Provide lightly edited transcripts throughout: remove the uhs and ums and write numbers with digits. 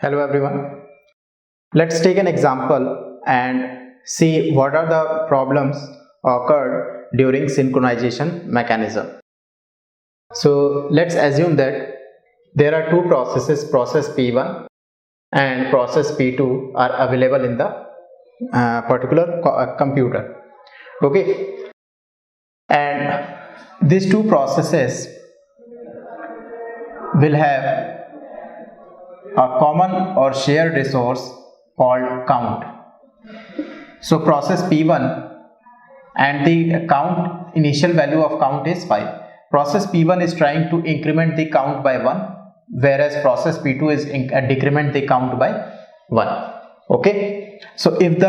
Hello everyone. Let's take an example and see what are the problems occurred during synchronization mechanism. So let's assume that there are two processes, process P1 and process P2 are available in the particular computer. Okay, and these two processes will have a common or shared resource called count. So process P1 and the count, initial value of count is 5. Process P1 is trying to increment the count by 1, whereas process P2 is decrement the count by 1. Okay, so if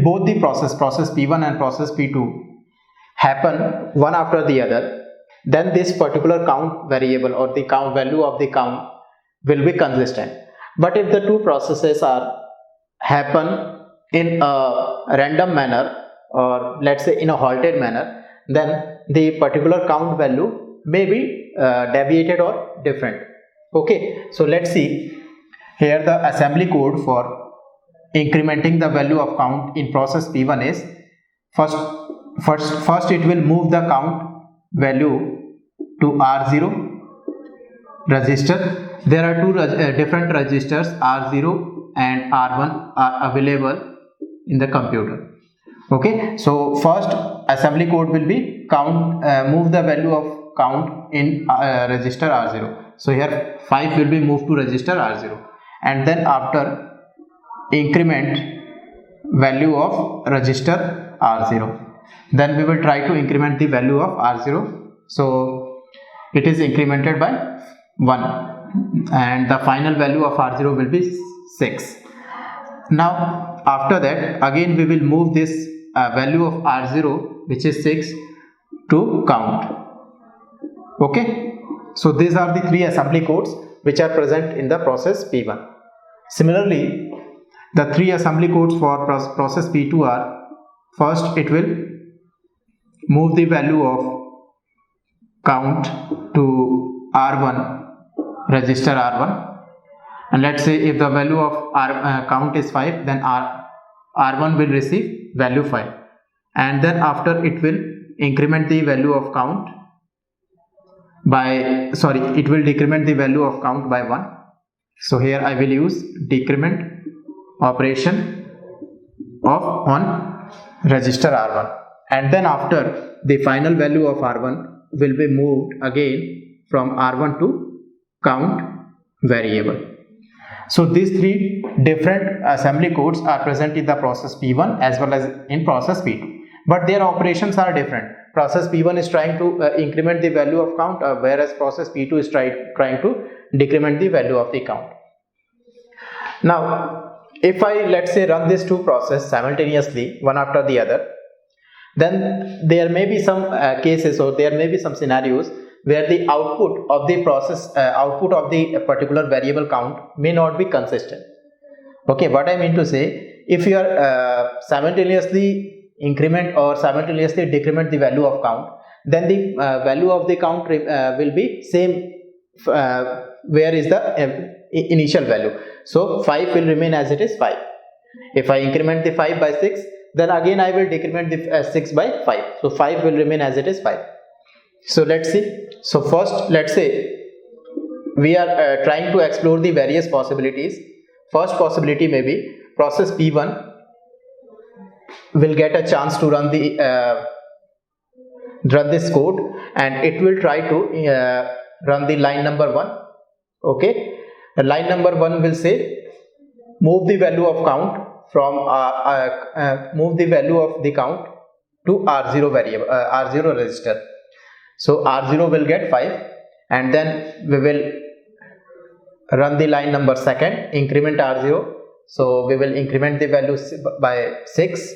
both the process P1 and process P2 happen one after the other, then this particular count variable or the count value of the count will be consistent. But if the two processes are happen in a random manner, or let's say in a halted manner, then the particular count value may be deviated or different. Okay, so let's see here the assembly code for incrementing the value of count in process P1 is first it will move the count value to R0 register. There are two different registers, R0 and R1 are available in the computer. Okay, so first assembly code will be move the value of count in register R0. So here 5 will be moved to register R0, and then after increment value of register R0. Then we will try to increment the value of R0. So it is incremented by 1 and the final value of R0 will be 6. Now after that again we will move this value of R0, which is 6, to count. Okay, so these are the three assembly codes which are present in the process P1. Similarly, the three assembly codes for process P2 are: first it will move the value of count to R1 register R1, and let's say if the value of count is 5, then R1 will receive value 5, and then after it will increment the value of count by it will decrement the value of count by 1. So here I will use decrement operation on register R1, and then after the final value of R1 will be moved again from R1 to count variable. So these three different assembly codes are present in the process P1 as well as in process P2, but their operations are different. Process P1 is trying to increment the value of count, whereas process P2 is trying to decrement the value of the count. Now if I, let's say, run these two processes simultaneously one after the other, then there may be some cases, or there may be some scenarios where the output of the process output of the particular variable count may not be consistent. Okay, what I mean to say, if you are simultaneously increment or simultaneously decrement the value of count, then the value of the count will be same where is the initial value. So 5 will remain as it is 5. If I increment the 5 by 6, then again I will decrement the 6 by 5. So 5 will remain as it is 5. So let's see. So first, let's say we are trying to explore the various possibilities. First possibility may be process P1 will get a chance to run this code, and it will try to run the line number 1. Okay, the line number 1 will say move the value of count from move the value of the count to R0 variable R0 register. So R0 will get 5, and then we will run the line number 2nd, increment R0. So we will increment the value by 6,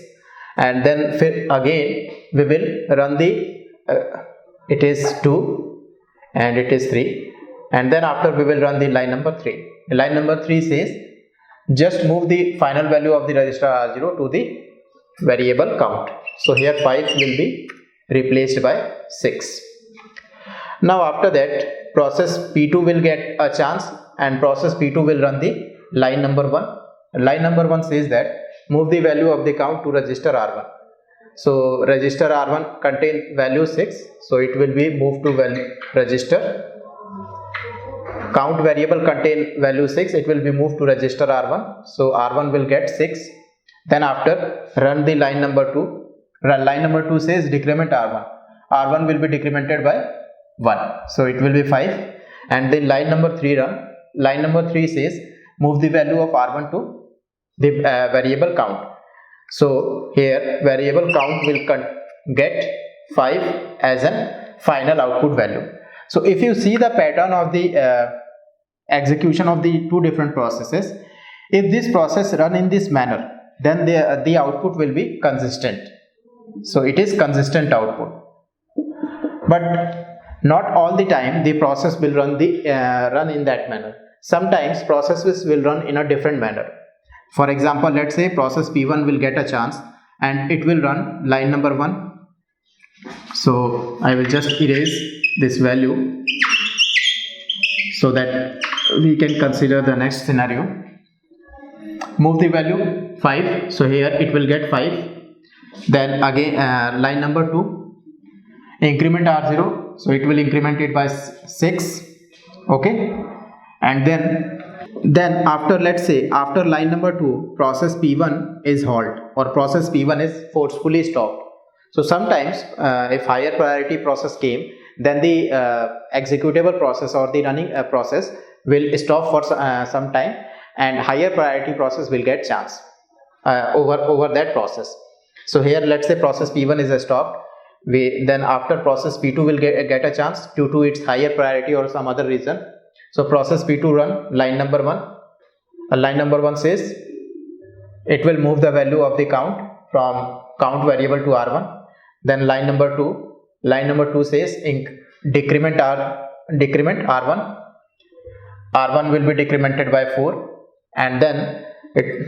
and then again we will run the it is 2 and it is 3, and then after we will run the line number 3. Line number 3 says just move the final value of the register R0 to the variable count. So here 5 will be replaced by 6. Now after that process P2 will get a chance, and process P2 will run the line number 1. Line number 1 says that move the value of the count to register R1. So register R1 contain value 6, so it will be moved to value register. Count variable contain value 6, it will be moved to register R1, so R1 will get 6. Then after, run the line number 2. Line number 2 says decrement R1. R1 will be decremented by 1, so it will be 5. And then line number 3 run. Line number 3 says move the value of R1 to the variable count. So here variable count will get 5 as a final output value. So if you see the pattern of the execution of the two different processes, if this process run in this manner, then the output will be consistent. So it is consistent output. But not all the time the process will run in that manner. Sometimes processes will run in a different manner. For example, let's say process P1 will get a chance and it will run line number 1. So I will just erase this value so that we can consider the next scenario. Move the value 5, so here it will get 5. Then again line number 2, increment R0, so it will increment it by 6. Okay, and then after, let's say after line number 2, process P1 is halt or process P1 is forcefully stopped. So sometimes if higher priority process came, then the executable process or the running process will stop for some time, and higher priority process will get chance over that process. So here let's say process P1 is stopped. Then after process P2 will get a chance due to its higher priority or some other reason. So process P2 run line number 1. Line number 1 says it will move the value of the count from count variable to R1. Then line number 2 says decrement R1. R1 will be decremented by 4. And then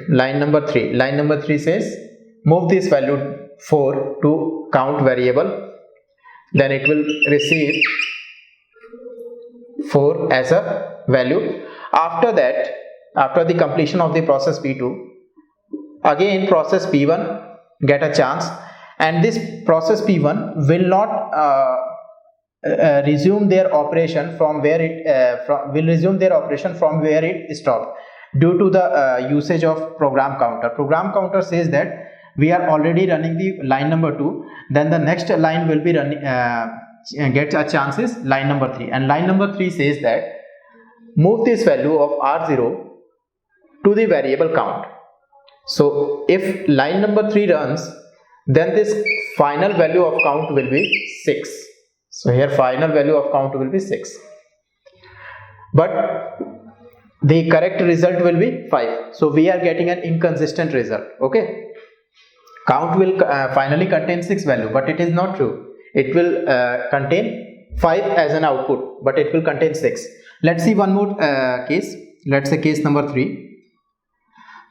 line number 3 says move this value 4 to count variable. Then it will receive 4 as a value. After that, after the completion of the process P2, again process P1 get a chance, and this process P1 will not resume their operation from where it stopped due to the usage of program counter. Program counter says that we are already running the line number 2, then the next line will be running get a chances line number 3, and line number 3 says that move this value of R0 to the variable count. So if line number 3 runs, then this final value of count will be 6. So here final value of count will be 6, but the correct result will be 5. So we are getting an inconsistent result. Okay, count will finally contain 6 value, but it is not true. It will contain 5 as an output, but it will contain 6. Let's see one more case. Let's say case number 3.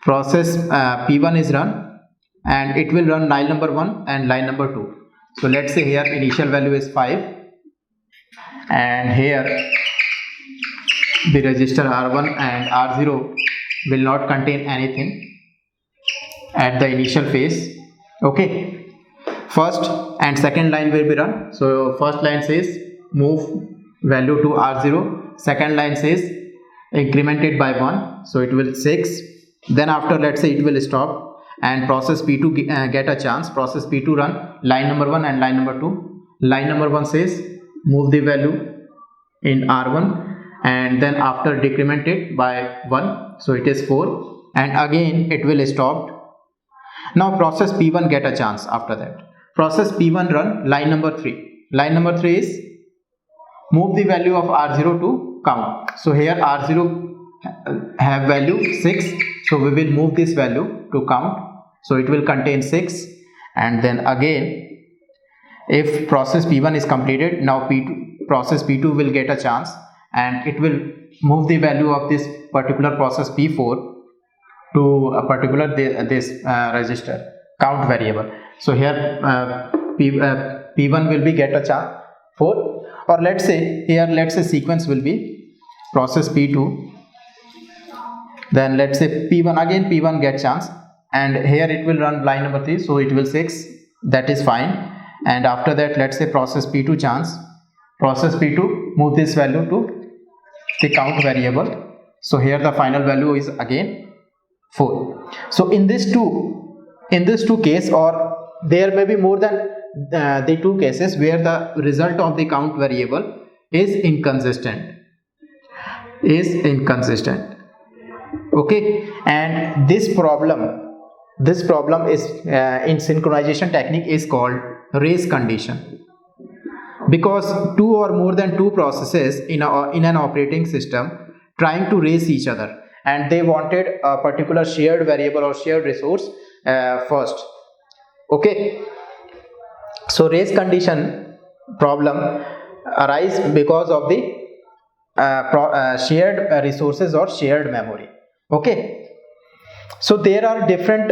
Process P1 is run and it will run line number 1 and line number 2. So let's say here initial value is 5 and here the register R1 and R0 will not contain anything at the initial phase. Okay, first and second line will be run. So first line says move value to R0, second line says increment it by 1, so it will 6. Then after, let's say it will stop and process P2 get a chance. Process P2 run line number 1 and line number 2. Line number 1 says move the value in R1 and then after decrement it by 1, so it is 4, and again it will stop. Now process P1 get a chance. After that process P1 run line number 3. Line number 3 is move the value of R0 to count. So here R0 have value 6, so we will move this value to count, so it will contain 6. And then again if process P1 is completed, now process P2 will get a chance and it will move the value of this particular process P4 to a particular this register count variable. So here P1 will be get a chance 4, or let's say here sequence will be process P2 then let's say p1, again p1 get chance, and here it will run line number 3, so it will 6, that is fine. And after that, let's say process p2 chance, process p2 move this value to the count variable, so here the final value is again 4. So in this two case, or there may be more than the two cases where the result of the count variable is inconsistent, okay. And this problem is in synchronization technique is called race condition, because two or more than two processes in an operating system trying to race each other, and they wanted a particular shared variable or shared resource first, okay. So race condition problem arise because of the shared resources or shared memory, okay. So there are different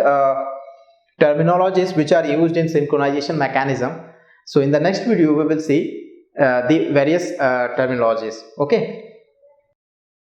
terminologies which are used in synchronization mechanism. So in the next video we will see the various terminologies, okay.